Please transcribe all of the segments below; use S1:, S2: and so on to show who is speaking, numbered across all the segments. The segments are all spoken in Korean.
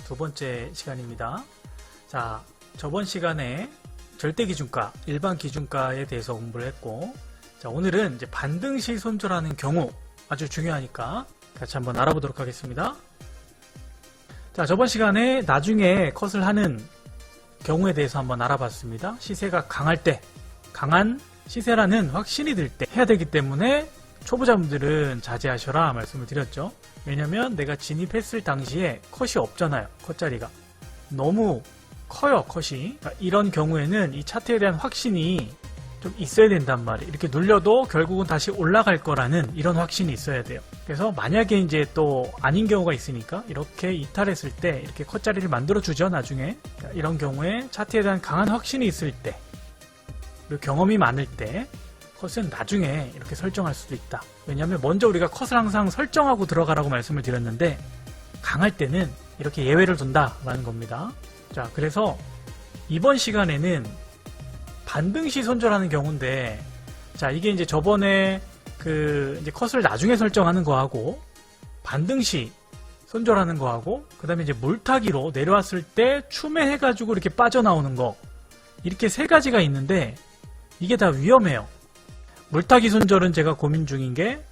S1: 두 번째 시간입니다. 자, 저번 시간에 절대기준가, 일반기준가에 대해서 공부를 했고, 자, 오늘은 이제 반등시 손절하는 경우 아주 중요하니까 같이 한번 알아보도록 하겠습니다. 자, 저번 시간에 나중에 컷을 하는 경우에 대해서 한번 알아봤습니다. 시세가 강할 때, 강한 시세라는 확신이 들 때 해야 되기 때문에 초보자분들은 자제하셔라 말씀을 드렸죠. 왜냐면 내가 진입했을 당시에 컷이 없잖아요. 컷자리가 너무 커요. 컷이. 이런 경우에는 이 차트에 대한 확신이 좀 있어야 된단 말이에요. 이렇게 눌려도 결국은 다시 올라갈 거라는 이런 확신이 있어야 돼요. 그래서 만약에 이제 또 아닌 경우가 있으니까 이렇게 이탈했을 때 이렇게 컷자리를 만들어 주죠. 나중에. 이런 경우에 차트에 대한 강한 확신이 있을 때, 그리고 경험이 많을 때 컷은 나중에 이렇게 설정할 수도 있다. 왜냐하면 먼저 우리가 컷을 항상 설정하고 들어가라고 말씀을 드렸는데, 강할 때는 이렇게 예외를 둔다라는 겁니다. 자, 그래서 이번 시간에는 반등시 손절하는 경우인데, 자, 이게 이제 저번에 이제 컷을 나중에 설정하는 거하고, 반등시 손절하는 거하고, 그 다음에 이제 물타기로 내려왔을 때 추매해가지고 이렇게 빠져나오는 거, 이렇게 세 가지가 있는데, 이게 다 위험해요. 물타기 손절은 제가 고민 중인 게,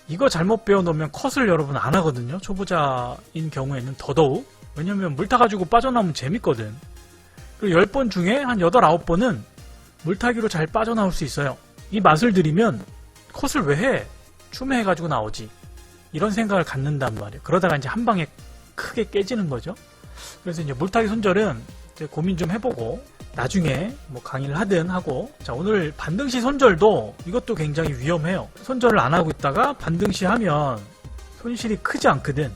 S1: 이거 잘못 배워놓으면 컷을 여러분 안 하거든요. 초보자인 경우에는 더더욱. 왜냐면 물 타가지고 빠져나오면 재밌거든. 그리고 10번 중에 한 8, 9번은 물타기로 잘 빠져나올 수 있어요. 이 맛을 들이면 컷을 왜 해? 추매해가지고 나오지. 이런 생각을 갖는단 말이에요. 그러다가 이제 한 방에 크게 깨지는 거죠. 그래서 이제 물타기 손절은 이제 고민 좀 해보고, 나중에 뭐 강의를 하든 하고. 자, 오늘 반등시 손절도 이것도 굉장히 위험해요. 손절을 안 하고 있다가 반등시 하면 손실이 크지 않거든.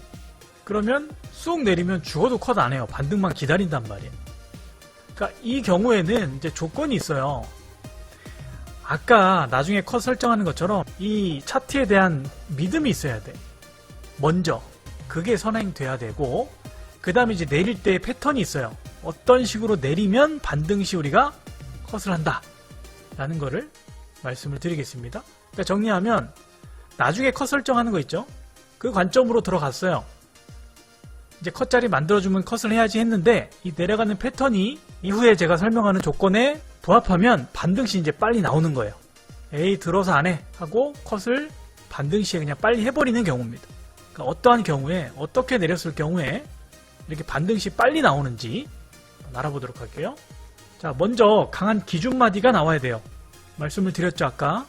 S1: 그러면 쑥 내리면 죽어도 컷 안 해요. 반등만 기다린단 말이에요. 그러니까 이 경우에는 이제 조건이 있어요. 아까 나중에 컷 설정하는 것처럼 이 차트에 대한 믿음이 있어야 돼. 먼저 그게 선행돼야 되고, 그 다음에 이제 내릴 때 패턴이 있어요. 어떤 식으로 내리면 반등시 우리가 컷을 한다 라는 거를 말씀을 드리겠습니다. 그러니까 정리하면, 나중에 컷 설정하는 거 있죠? 그 관점으로 들어갔어요. 이제 컷자리 만들어주면 컷을 해야지 했는데, 이 내려가는 패턴이 이후에 제가 설명하는 조건에 부합하면 반등시 이제 빨리 나오는 거예요. 에이, 들어서 안 해 하고 컷을 반등시에 그냥 빨리 해버리는 경우입니다. 그러니까 어떠한 경우에, 어떻게 내렸을 경우에 이렇게 반등시 빨리 나오는지 알아보도록 할게요. 자, 먼저 강한 기준 마디가 나와야 돼요. 말씀을 드렸죠. 아까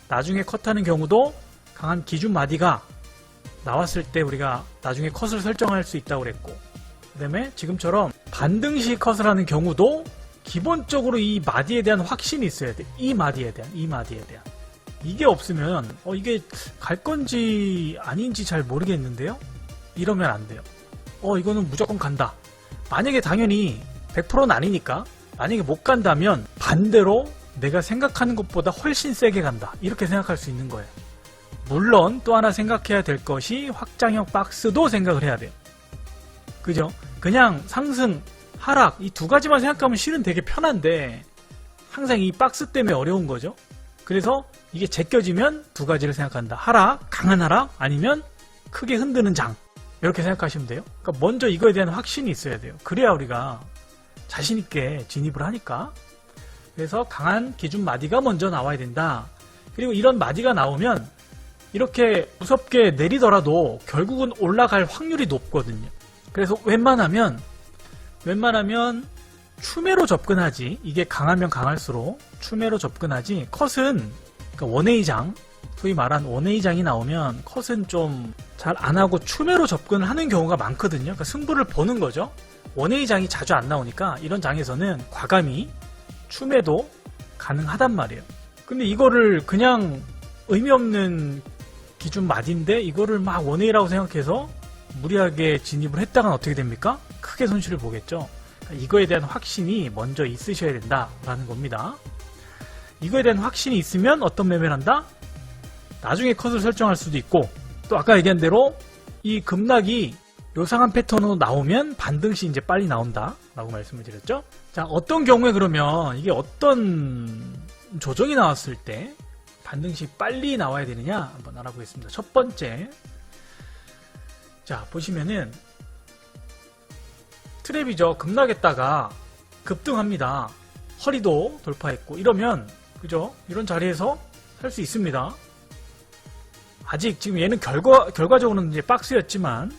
S1: 나중에 컷하는 경우도 강한 기준 마디가 나왔을 때 우리가 나중에 컷을 설정할 수 있다고 그랬고, 그 다음에 지금처럼 반등시 컷을 하는 경우도 기본적으로 이 마디에 대한 확신이 있어야 돼. 이 마디에 대한. 이게 없으면 이게 갈 건지 아닌지 잘 모르겠는데요? 이러면 안 돼요. 이거는 무조건 간다. 만약에 당연히 100%는 아니니까, 만약에 못 간다면 반대로 내가 생각하는 것보다 훨씬 세게 간다. 이렇게 생각할 수 있는 거예요. 물론 또 하나 생각해야 될 것이 확장형 박스도 생각을 해야 돼요. 그죠? 그냥 상승, 하락 이 두 가지만 생각하면 실은 되게 편한데, 항상 이 박스 때문에 어려운 거죠. 그래서 이게 제껴지면 두 가지를 생각한다. 하락, 강한 하락, 아니면 크게 흔드는 장. 이렇게 생각하시면 돼요. 그러니까 먼저 이거에 대한 확신이 있어야 돼요. 그래야 우리가 자신있게 진입을 하니까. 그래서 강한 기준 마디가 먼저 나와야 된다. 그리고 이런 마디가 나오면 이렇게 무섭게 내리더라도 결국은 올라갈 확률이 높거든요. 그래서 웬만하면 추매로 접근하지. 이게 강하면 강할수록 추매로 접근하지. 컷은, 그러니까 원웨이장, 소위 말한 원웨이장이 나오면 컷은 좀 잘 안하고 추매로 접근을 하는 경우가 많거든요. 그러니까 승부를 보는 거죠. 원웨이장이 자주 안 나오니까 이런 장에서는 과감히 추매도 가능하단 말이에요. 근데 이거를 그냥 의미 없는 기준 마디인데 이거를 막 원웨이라고 생각해서 무리하게 진입을 했다간 어떻게 됩니까? 크게 손실을 보겠죠. 그러니까 이거에 대한 확신이 먼저 있으셔야 된다라는 겁니다. 이거에 대한 확신이 있으면 어떤 매매를 한다? 나중에 컷을 설정할 수도 있고, 또 아까 얘기한 대로 이 급락이 요상한 패턴으로 나오면 반등시 이제 빨리 나온다 라고 말씀을 드렸죠. 자, 어떤 경우에 그러면 이게 어떤 조정이 나왔을 때 반등시 빨리 나와야 되느냐 한번 알아보겠습니다. 첫 번째, 자 보시면은 트랩이죠. 급락했다가 급등합니다. 허리도 돌파했고 이러면 그죠? 이런 자리에서 살 수 있습니다. 아직 지금 얘는 결과적으로는 이제 박스였지만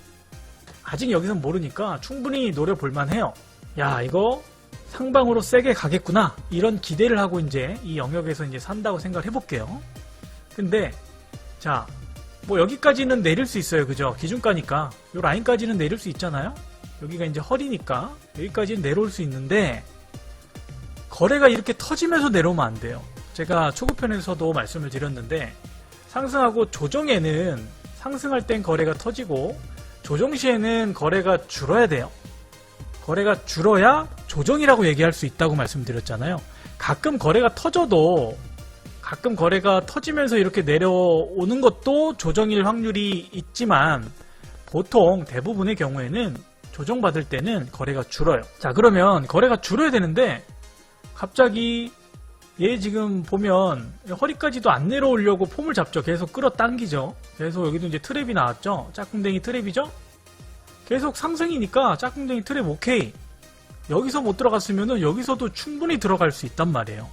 S1: 아직 여기선 모르니까 충분히 노려볼만 해요. 야, 이거 상방으로 세게 가겠구나. 이런 기대를 하고 이제 이 영역에서 이제 산다고 생각을 해볼게요. 근데 자, 뭐 여기까지는 내릴 수 있어요. 그죠? 기준가니까. 요 라인까지는 내릴 수 있잖아요. 여기가 이제 허리니까 여기까지는 내려올 수 있는데 거래가 이렇게 터지면서 내려오면 안 돼요. 제가 초급편에서도 말씀을 드렸는데 상승하고 조정에는 상승할 땐 거래가 터지고 조정 시에는 거래가 줄어야 돼요. 거래가 줄어야 조정이라고 얘기할 수 있다고 말씀드렸잖아요. 가끔 거래가 터져도 가끔 거래가 터지면서 이렇게 내려오는 것도 조정일 확률이 있지만 보통 대부분의 경우에는 조정받을 때는 거래가 줄어요. 자, 그러면 거래가 줄어야 되는데 갑자기 얘 지금 보면 허리까지도 안 내려오려고 폼을 잡죠. 계속 끌어당기죠. 계속 여기도 이제 트랩이 나왔죠. 짝꿍댕이 트랩이죠. 계속 상승이니까 짝꿍댕이 트랩 오케이. 여기서 못 들어갔으면은 여기서도 충분히 들어갈 수 있단 말이에요.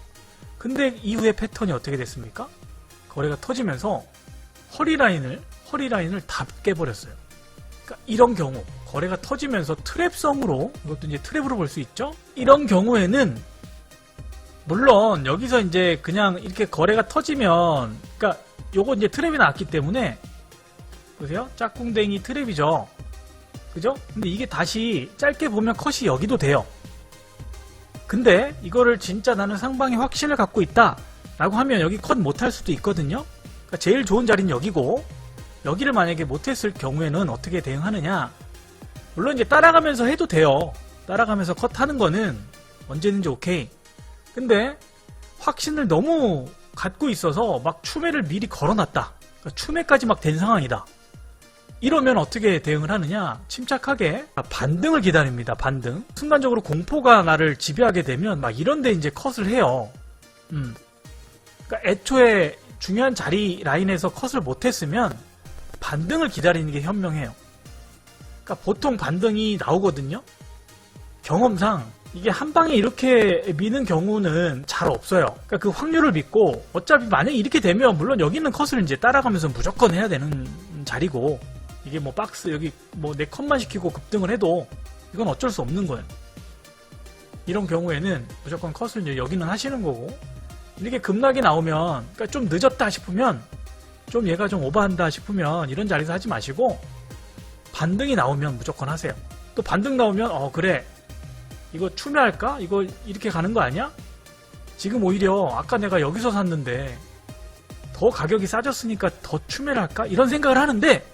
S1: 근데 이후에 패턴이 어떻게 됐습니까? 거래가 터지면서 허리라인을 다 깨버렸어요. 그러니까 이런 경우 거래가 터지면서 트랩성으로 이것도 이제 트랩으로 볼 수 있죠. 이런 경우에는 물론 여기서 이제 그냥 이렇게 거래가 터지면 그러니까 요거 이제 트랩이 나왔기 때문에 보세요. 짝꿍댕이 트랩이죠. 그죠? 근데 이게 다시 짧게 보면 컷이 여기도 돼요. 근데 이거를 진짜 나는 상방에 확신을 갖고 있다 라고 하면 여기 컷 못할 수도 있거든요. 그러니까 제일 좋은 자리는 여기고 여기를 만약에 못했을 경우에는 어떻게 대응하느냐. 물론 이제 따라가면서 해도 돼요. 따라가면서 컷하는 거는 언제든지 오케이. 근데 확신을 너무 갖고 있어서 막 추매를 미리 걸어놨다. 그러니까 추매까지 막 된 상황이다. 이러면 어떻게 대응을 하느냐? 침착하게 반등을 기다립니다. 반등. 순간적으로 공포가 나를 지배하게 되면 막 이런데 이제 컷을 해요. 그러니까 애초에 중요한 자리 라인에서 컷을 못했으면 반등을 기다리는 게 현명해요. 그러니까 보통 반등이 나오거든요. 경험상 이게 한 방에 이렇게 미는 경우는 잘 없어요. 그러니까 그 확률을 믿고 어차피 만약에 이렇게 되면 물론 여기는 컷을 이제 따라가면서 무조건 해야 되는 자리고 이게 뭐 박스 여기 뭐 내 컷만 시키고 급등을 해도 이건 어쩔 수 없는 거예요. 이런 경우에는 무조건 컷을 이제 여기는 하시는 거고 이렇게 급락이 나오면 그러니까 좀 늦었다 싶으면 좀 얘가 좀 오버한다 싶으면 이런 자리에서 하지 마시고 반등이 나오면 무조건 하세요. 또 반등 나오면 그래 이거 추매할까? 이거 이렇게 가는 거 아니야? 지금 오히려 아까 내가 여기서 샀는데 더 가격이 싸졌으니까 더 추매를 할까? 이런 생각을 하는데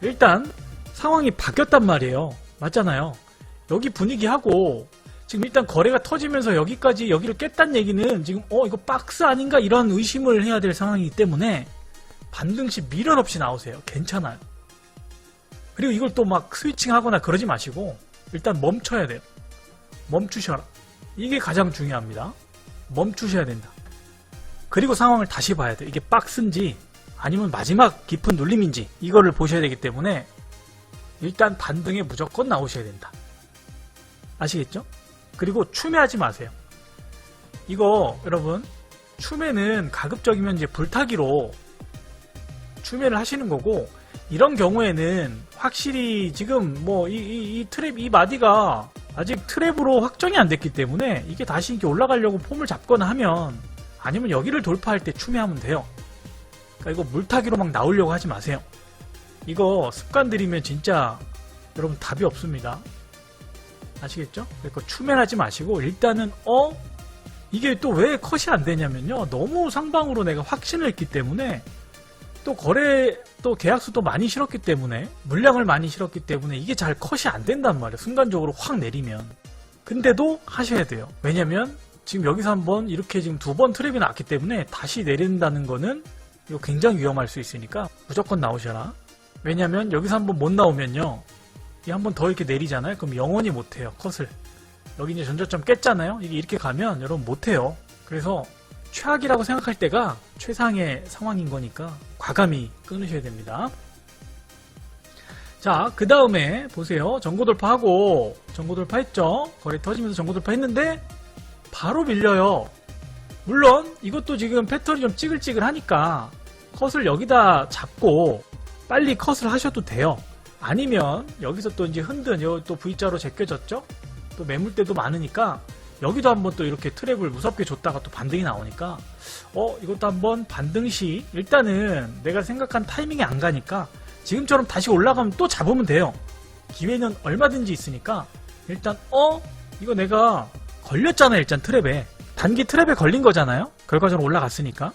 S1: 일단 상황이 바뀌었단 말이에요. 맞잖아요. 여기 분위기하고 지금 일단 거래가 터지면서 여기까지 여기를 깼다는 얘기는 지금 이거 박스 아닌가? 이런 의심을 해야 될 상황이기 때문에 반등 시 미련 없이 나오세요. 괜찮아요. 그리고 이걸 또 막 스위칭 하거나 그러지 마시고 일단 멈춰야 돼요. 멈추셔라. 이게 가장 중요합니다. 멈추셔야 된다. 그리고 상황을 다시 봐야 돼. 이게 박스인지 아니면 마지막 깊은 눌림인지 이거를 보셔야 되기 때문에 일단 반등에 무조건 나오셔야 된다. 아시겠죠? 그리고 추매하지 마세요. 이거 여러분 추매는 가급적이면 이제 불타기로 추매를 하시는 거고 이런 경우에는 확실히 지금 뭐 이 트랩 이 마디가 아직 트랩으로 확정이 안 됐기 때문에 이게 다시 이렇게 올라가려고 폼을 잡거나 하면 아니면 여기를 돌파할 때 추매하면 돼요. 그러니까 이거 물타기로 막 나오려고 하지 마세요. 이거 습관 들이면 진짜 여러분 답이 없습니다. 아시겠죠? 그러니까 추매를 하지 마시고 일단은 이게 또 왜 컷이 안 되냐면요. 너무 상방으로 내가 확신을 했기 때문에 또 거래 또 계약수도 많이 실었기 때문에 물량을 많이 실었기 때문에 이게 잘 컷이 안 된단 말이에요. 순간적으로 확 내리면. 근데도 하셔야 돼요. 왜냐면 지금 여기서 한번 이렇게 지금 두 번 트랩이 나왔기 때문에 다시 내린다는 거는 이거 굉장히 위험할 수 있으니까 무조건 나오셔라. 왜냐면 여기서 한번 못 나오면요. 이 한 번 더 이렇게 내리잖아요. 그럼 영원히 못해요. 컷을. 여기 이제 전저점 깼잖아요. 이게 이렇게 가면 여러분 못해요. 그래서 최악이라고 생각할 때가 최상의 상황인 거니까 과감히 끊으셔야 됩니다. 자, 그 다음에 보세요. 전고 돌파하고 전고 돌파했죠. 거래 터지면서 전고 돌파했는데 바로 밀려요. 물론 이것도 지금 패턴이 좀 찌글찌글하니까 컷을 여기다 잡고 빨리 컷을 하셔도 돼요. 아니면 여기서 또 이제 흔든 여기 또 V자로 제껴졌죠. 또 매물대도 많으니까 여기도 한번 또 이렇게 트랩을 무섭게 줬다가 또 반등이 나오니까 이것도 한번 반등 시 일단은 내가 생각한 타이밍이 안 가니까 지금처럼 다시 올라가면 또 잡으면 돼요. 기회는 얼마든지 있으니까 일단 이거 내가 걸렸잖아요. 일단 트랩에 단기 트랩에 걸린 거잖아요. 결과적으로 올라갔으니까.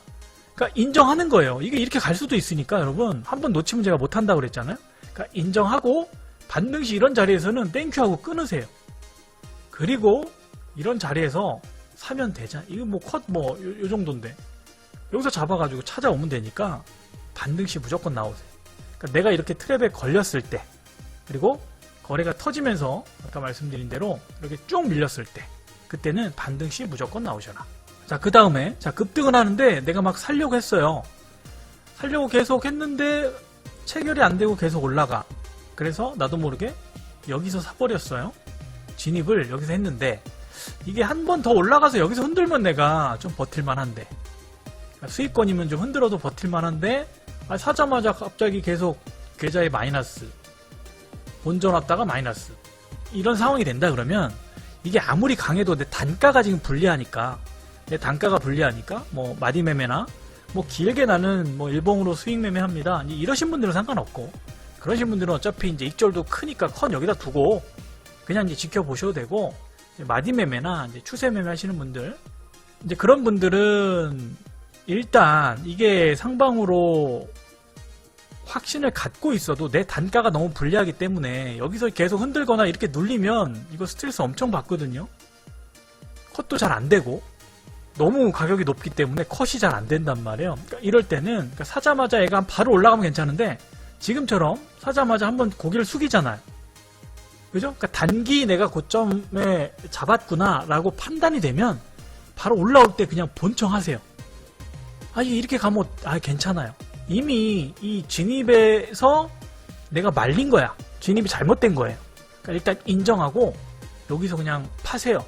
S1: 그러니까 인정하는 거예요. 이게 이렇게 갈 수도 있으니까 여러분 한번 놓치면 제가 못한다고 그랬잖아요. 그러니까 인정하고 반등 시 이런 자리에서는 땡큐하고 끊으세요. 그리고 이런 자리에서 사면 되잖아. 이거 뭐 컷 요 정도인데 여기서 잡아가지고 찾아오면 되니까 반등 시 무조건 나오세요. 그러니까 내가 이렇게 트랩에 걸렸을 때 그리고 거래가 터지면서 아까 말씀드린 대로 이렇게 쭉 밀렸을 때 그때는 반등 시 무조건 나오셔라. 자, 그 다음에 급등은 하는데 내가 막 살려고 했어요. 살려고 계속 했는데 체결이 안 되고 계속 올라가. 그래서 나도 모르게 여기서 사버렸어요. 진입을 여기서 했는데 이게 한 번 더 올라가서 여기서 흔들면 내가 좀 버틸만한데 수익권이면 좀 흔들어도 버틸만한데 사자마자 갑자기 계속 계좌에 마이너스 본전 왔다가 마이너스 이런 상황이 된다 그러면 이게 아무리 강해도 내 단가가 지금 불리하니까 뭐 마디매매나 뭐 길게 나는 뭐 일봉으로 수익 매매합니다. 이러신 분들은 상관없고 그러신 분들은 어차피 이제 익절도 크니까 컷 여기다 두고 그냥 이제 지켜보셔도 되고 마디매매나 이제 추세매매 하시는 분들 이제 그런 분들은 일단 이게 상방으로 확신을 갖고 있어도 내 단가가 너무 불리하기 때문에 여기서 계속 흔들거나 이렇게 눌리면 이거 스트레스 엄청 받거든요. 컷도 잘 안 되고 너무 가격이 높기 때문에 컷이 잘 안 된단 말이에요. 그러니까 이럴 때는 사자마자 얘가 바로 올라가면 괜찮은데 지금처럼 사자마자 한번 고개를 숙이잖아요. 그죠? 그러니까 단기 내가 고점에 잡았구나 라고 판단이 되면 바로 올라올 때 그냥 본청하세요. 이렇게 가면 괜찮아요. 이미 이 진입에서 내가 말린 거야. 진입이 잘못된 거예요. 그러니까 일단 인정하고 여기서 그냥 파세요.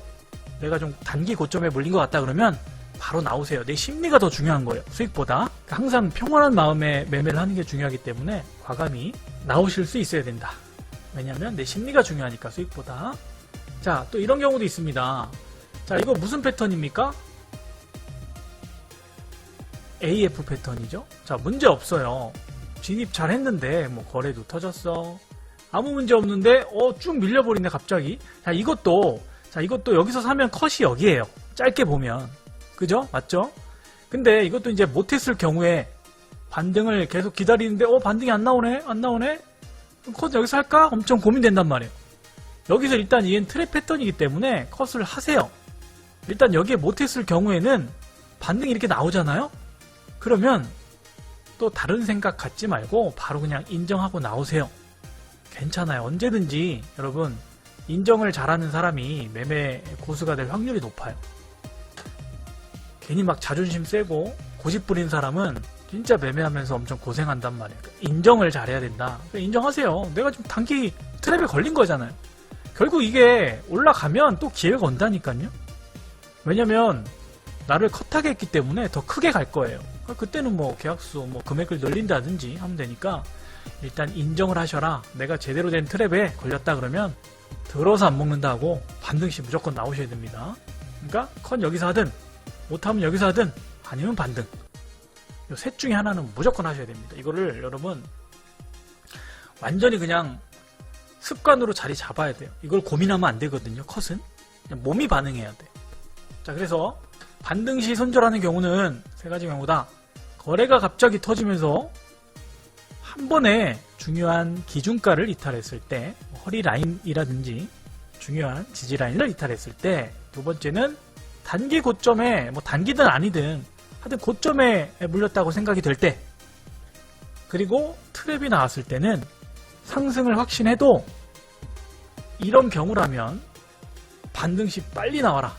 S1: 내가 좀 단기 고점에 몰린 것 같다 그러면 바로 나오세요. 내 심리가 더 중요한 거예요. 수익보다. 그러니까 항상 평온한 마음에 매매를 하는 게 중요하기 때문에 과감히 나오실 수 있어야 된다. 왜냐면 내 심리가 중요하니까 수익보다. 자, 또 이런 경우도 있습니다. 자, 이거 무슨 패턴입니까? AF 패턴이죠. 자, 문제 없어요. 진입 잘 했는데 뭐 거래도 터졌어. 아무 문제 없는데 쭉 밀려버리네 갑자기. 자, 이것도 여기서 사면 컷이 여기에요. 짧게 보면. 그죠? 맞죠? 근데 이것도 이제 못했을 경우에 반등을 계속 기다리는데 반등이 안 나오네? 그럼 컷 여기서 할까? 엄청 고민된단 말이에요. 여기서 일단 이게 트랩 패턴이기 때문에 컷을 하세요. 일단 여기에 못했을 경우에는 반등이 이렇게 나오잖아요? 그러면 또 다른 생각 갖지 말고 바로 그냥 인정하고 나오세요. 괜찮아요. 언제든지 여러분 인정을 잘하는 사람이 매매 고수가 될 확률이 높아요. 괜히 막 자존심 세고 고집 부린 사람은 진짜 매매하면서 엄청 고생한단 말이에요. 인정을 잘해야 된다. 인정하세요. 내가 지금 단기 트랩에 걸린 거잖아요. 결국 이게 올라가면 또 기회가 온다니까요. 왜냐면 나를 컷하게 했기 때문에 더 크게 갈 거예요. 그때는 뭐 계약수 금액을 늘린다든지 하면 되니까 일단 인정을 하셔라. 내가 제대로 된 트랩에 걸렸다 그러면 들어서 안 먹는다고 반등시 무조건 나오셔야 됩니다. 그러니까 컷 여기서 하든 못하면 여기서 하든 아니면 반등. 이 셋 중에 하나는 무조건 하셔야 됩니다. 이거를 여러분 완전히 그냥 습관으로 자리 잡아야 돼요. 이걸 고민하면 안 되거든요. 컷은 그냥 몸이 반응해야 돼. 자, 그래서 반등 시 손절하는 경우는 세 가지 경우다. 거래가 갑자기 터지면서 한 번에 중요한 기준가를 이탈했을 때, 허리 라인이라든지 중요한 지지 라인을 이탈했을 때, 두 번째는 단기 고점에 단기든 아니든 하여튼 고점에 물렸다고 생각이 될 때, 그리고 트랩이 나왔을 때는 상승을 확신해도 이런 경우라면 반등 시 빨리 나와라.